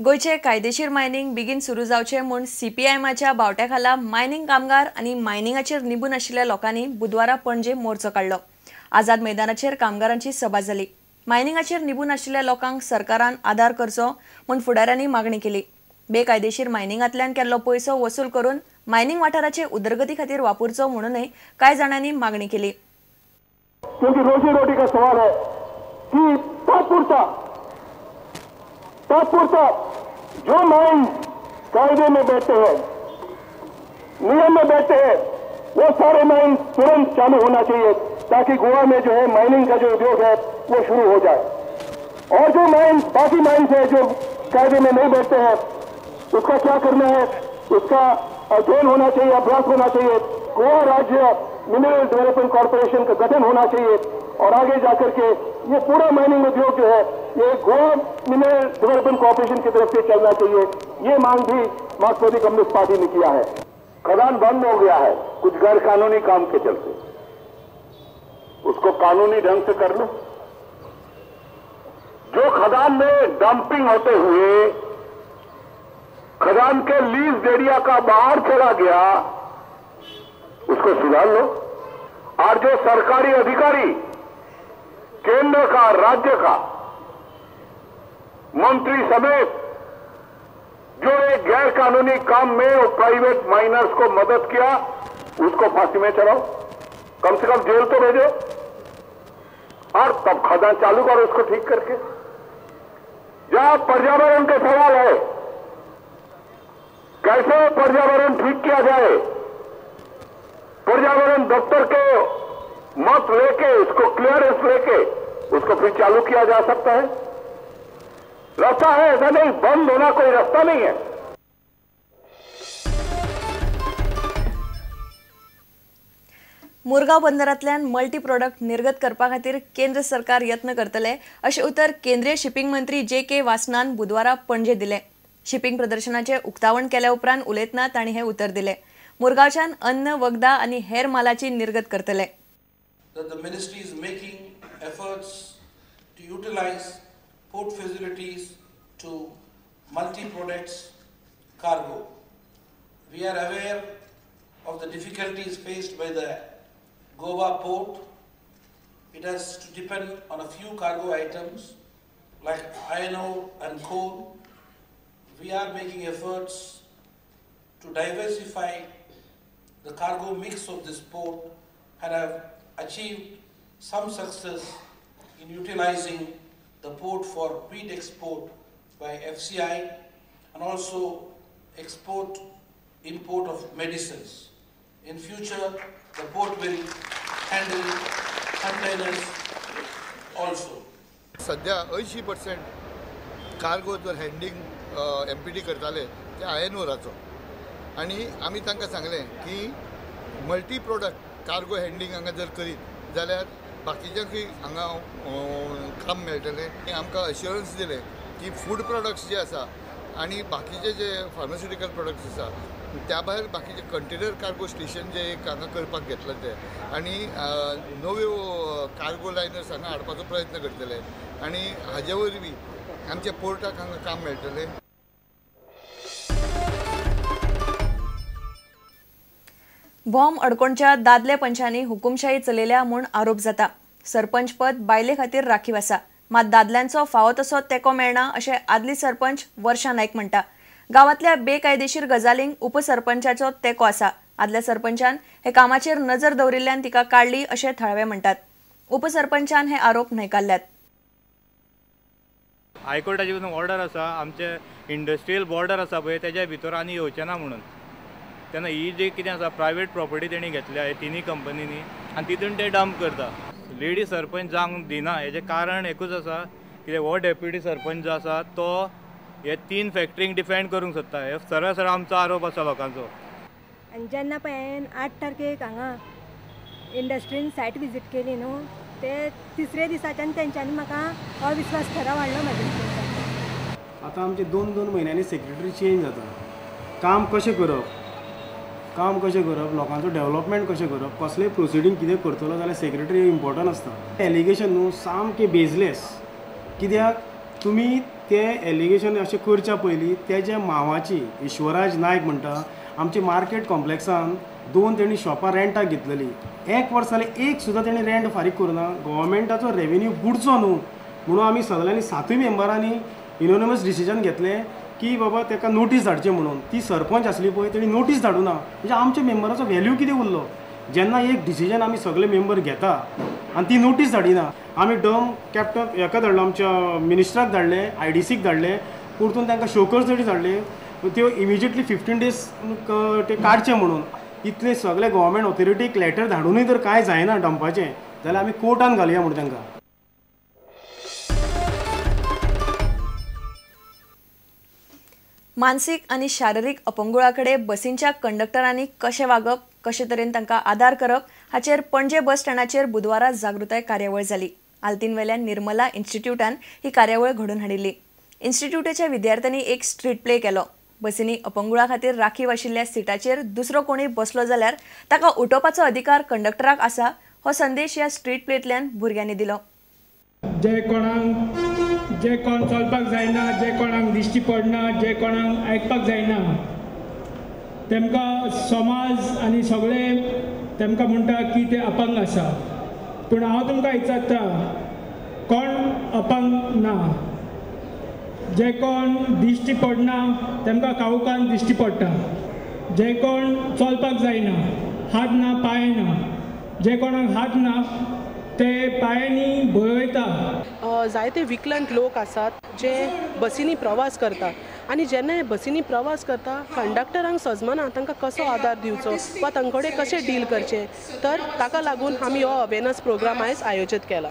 गोयचे कायदेशीर मायनिंग बेगीन सुरू जावचे म्हूण सीपीआयएमाच्या बावट्याखाला मायनिंग कामगार आनी मायनिंगाचेर निबून आशिल्ल्या लोकांनी बुधवारा पणजे मोर्चो काडलो। आझाद मैदानाचेर कामगारांची सभा जाली। मायनिंगाचेर निबून आशिल्ल्या लोकांक सरकारान आदार करचो म्हूण फुडाऱ्यांनी मागणी केली। बेकायदेशीर मायनिंगांतल्यान केल्लो पैसो वसूल करून मायनिंग वाठाराचे उदरगती खातीर वापरचो म्हणूनय कांय जाणांनी मागणी केली। क्योंकि रोजी रोटी का सवाल है कि तात्पुरता जो माइन कायदे में बैठते हैं, नियम में बैठते हैं, वो सारे माइन तुरंत चालू होना चाहिए ताकि गोवा में जो है माइनिंग का जो उद्योग है वो शुरू हो जाए। और जो माइन बाकी माइन्स है जो कायदे में नहीं बैठते हैं उसका क्या करना है, उसका अध्ययन होना चाहिए, अभ्यास होना चाहिए। गोवा राज्य मिनरल डेवलपमेंट कॉर्पोरेशन का गठन होना चाहिए और आगे जाकर के ये पूरा माइनिंग उद्योग जो है ये गोवा मिनरल डेवलपमेंट कॉर्पोरेशन की तरफ से चलना चाहिए। ये मांग भी मार्क्सवादी कम्युनिस्ट पार्टी ने किया है। खदान बंद हो गया है कुछ गैर कानूनी काम के चलते, उसको कानूनी ढंग से कर लो। जो खदान में डंपिंग होते हुए खदान के लीज एरिया का बाहर चला गया उसको सुधार लो। और जो सरकारी अधिकारी केंद्र का, राज्य का, मंत्री समेत जो एक गैर कानूनी काम में और प्राइवेट माइनर्स को मदद किया उसको फांसी में चढ़ाओ, कम से कम जेल तो भेजो और तब खदान चालू करो उसको ठीक करके। जहां पर्यावरण के सवाल है, कैसे पर्यावरण ठीक किया जाए, पर्यावरण दफ्तर के मत लेके उसको क्लियरेंस लेके उसको फिर चालू किया जा सकता है। रास्ता है, ऐसा नहीं बंद होना कोई रास्ता नहीं है। मुरगांव बंदरांतल्यान मल्टी प्रोडक्ट निर्गत करपा खातीर केंद्र सरकार यत्न करतले अशें उतर केंद्रीय शिपिंग मंत्री जे.के. वासनान बुधवारा पणजे दिले। शिपिंग प्रदर्शनाचे उक्तावण केल्या उपरांत उलयतना तांणी हे उतर दिले। मुरगांवच्यान अन्न, वखदां आनी हेर मालाची निर्गत करतले। That the ministry is making efforts to utilize port facilities to multi-products cargo. We are aware of the difficulties faced by the Goa port. It has to depend on a few cargo items like iron ore and coal. We are making efforts to diversify the cargo mix of this port and have achieved some success in utilizing the port for wheat export by FCI and also import of medicines. In future, the port will handle containers also. सध्या 80% cargo जर handing MPD करताले ते ion ओराचो आनी आमी तांकां सांगलें की multi product cargo handing हांगा जर करीत जाल्यार बाकीच्यांकूय हांगा काम मेळटलें। आमकां अश्युरन्स दिलें की फूड प्रोडक्ट्स जे आसा आनी बाकीचे जे फार्मास्युटिकल प्रोडक्ट्स आसा त्या भायर बाकीचे कंटेनर कार्गो स्टेशन जे एक हांगा करपाक घेतले ते आनी नव्यो कार्गो लायनर्स हांगा हाडपाचो प्रयत्न करतले आनी हाजे वरवीं आमच्या पोर्टाक हांगा काम मेळटलें। बॉम्ब अडकोणच्या दादले पंचांनी हुकुमशाही चलयल्या म्हूण आरोप जाता। सरपंच पद बायले खातीर राखीव आसा, मात दादल्यांचो फावो तसो तेंको मेळना अशें आदली सरपंच वर्षा नायक म्हणटा। गांवांतल्या बेकायदेशीर गजालींक उपसरपंचाचो तेंको आसा। आदल्या सरपंचान हे कामाचेर नजर दवरिल्ल्यान तिका काडली अशें थळावे म्हणटात। उपसरपंचान हे आरोप न्हयकारल्यात। हायकोर्टाची ऑर्डर आसा, आमचे इंडस्ट्रियल बॉर्डर आसा पळय तेज्या भितर आनी येवचें ना म्हणून। तेन्ना ही जी कितें आसा प्रायवेट प्रॉपर्टी तेणी घेतल्या हे तिनी कंपनीनी आनी तितून ते डंप करता। लेडी सरपंच जावंक दिना हेजें कारण एकूच आसा कितें हो डेप्युटी सरपंच जो आसा तो हे 3 फॅक्टरींक डिफेंड करूंक सोदता। हे सरळ आमचो आरोप आसा लोकांचो। आनी जेन्ना पळय हांवें 8 तारखेक हांगा इंडस्ट्रीन सायट विजीट केली न्हू ते तिसरे दिसाच्यान तेंच्यांनी म्हाका अविश्वास ठराव हाडलो म्हाज्या। आतां आमचे 2-2 म्हयन्यांनी सेक्रेटरी चेंज जाता। काम कशें करप, लोकांचो डेव्हलपमेंट कशें करप, कसलेय प्रोसिडींग कितें करतलो जाल्यार सेक्रेटरी इम्पॉर्टंट आसता। एलिगेशन न्हू सामकें बेजलेस, कित्याक तुमी ते एलिगेशन अशें करच्या पयलीं तेज्या मांवाची ईश्वराज नायक म्हणटा आमच्या मार्केट कॉम्प्लेक्सान 2 तेणी शॉपां रेंटाक घेतलेली. 1 वर्स जालें एक सुद्दां तेणी रेंट फारीक करुना. गव्हर्मेंटाचो रेवेन्यू बुडचो न्हू म्हणून आमी सगळ्यांनी 7 मेंबरांनी युनोनिमस डिसिजन घेतलें की बाबा ताका नोटीस धाडचें म्हणून. ती सरपंच आसली पळय तेणी नोटीस धाडूना. म्हणजे आमच्या मेंबराचो व्हॅल्यू कितें उरलो. जेन्ना एक डिसिजन आमी सगळे मेंबर घेता आनी ती नोटीस धाडिना. आमी डम कॅप्टन हेका धाडलो, आमच्या मिनिस्टराक धाडले, IDCक धाडले, परतून तांकां शोकर्स नोटीस धाडले. त्यो इमिजिएटली 15 डेज ते काडचे म्हणून. इतले सगळे गव्हर्मेंट ऑथॉरिटीक लेटर धाडूनय जर कांय जायना डंपाचें जाल्यार आमी कोर्टान घालया म्हणून तांकां. मानसीक आणि शारिरीक अपंगुळाकडे बसींच्या कंडक्टरांनी कशें वागप, कशे तरेन तांकां आदार करप हाचेर पणजे बस स्टँडाचेर बुधवारा जागृताय कार्यावळ जाली. आल्तीनवेल्या निर्मला इन्स्टिट्यूटान ही कार्यावळ घडोवन हाडिल्ली. इन्स्टिट्यूटाच्या विद्यार्थ्यांनी एक स्ट्रीट प्ले केलो. बसींनी अपंगुळा खातीर राखीव आशिल्ल्या सिटाचेर दुसरो कोणी बसलो जाल्यार ताका उठोवपाचो अधिकार कंडक्टराक आसा हो संदेश ह्या स्ट्रीट प्लेंतल्यान भुरग्यांनी दिलो. जे कोण चलपाक जायना, जे कोणाक दिश्टी पडना, जे कोणाक आयकपाक जायना, तेमकां समाज आनी सगळे तेमकां म्हणटा की ते अपंग आसा. पूण हांव तुमकां विचारता, कोण अपंग ना? जे कोण दिश्टी पडना तेमकां कावकान दिश्टी पडटा. जे कोण चलपाक जायना, हात ना पांय ना, जे कोणाक हात ना ते पांयांनी भोंवयता. जायते विकलांग लोक आसात जे बसींनी प्रवास करता आनी जेन्ना हे बसींनी प्रवास करता कंडक्टरांक सजमना तांकां कसो आदार दिवचो वा तांचे कडेन कशें डील करचें. तर ताका लागून आमी हो अवेरनस प्रोग्राम आयज आयोजीत केला.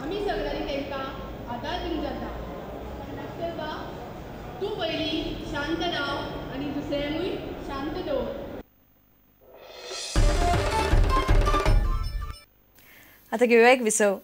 आमी सगळ्यांनी तांकां आदार दिवंक जाता. कंडक्टर तूं पयलीं शांत राव आनी दुसऱ्यांकूय शांत दवर. आता घेऊया एक विसव.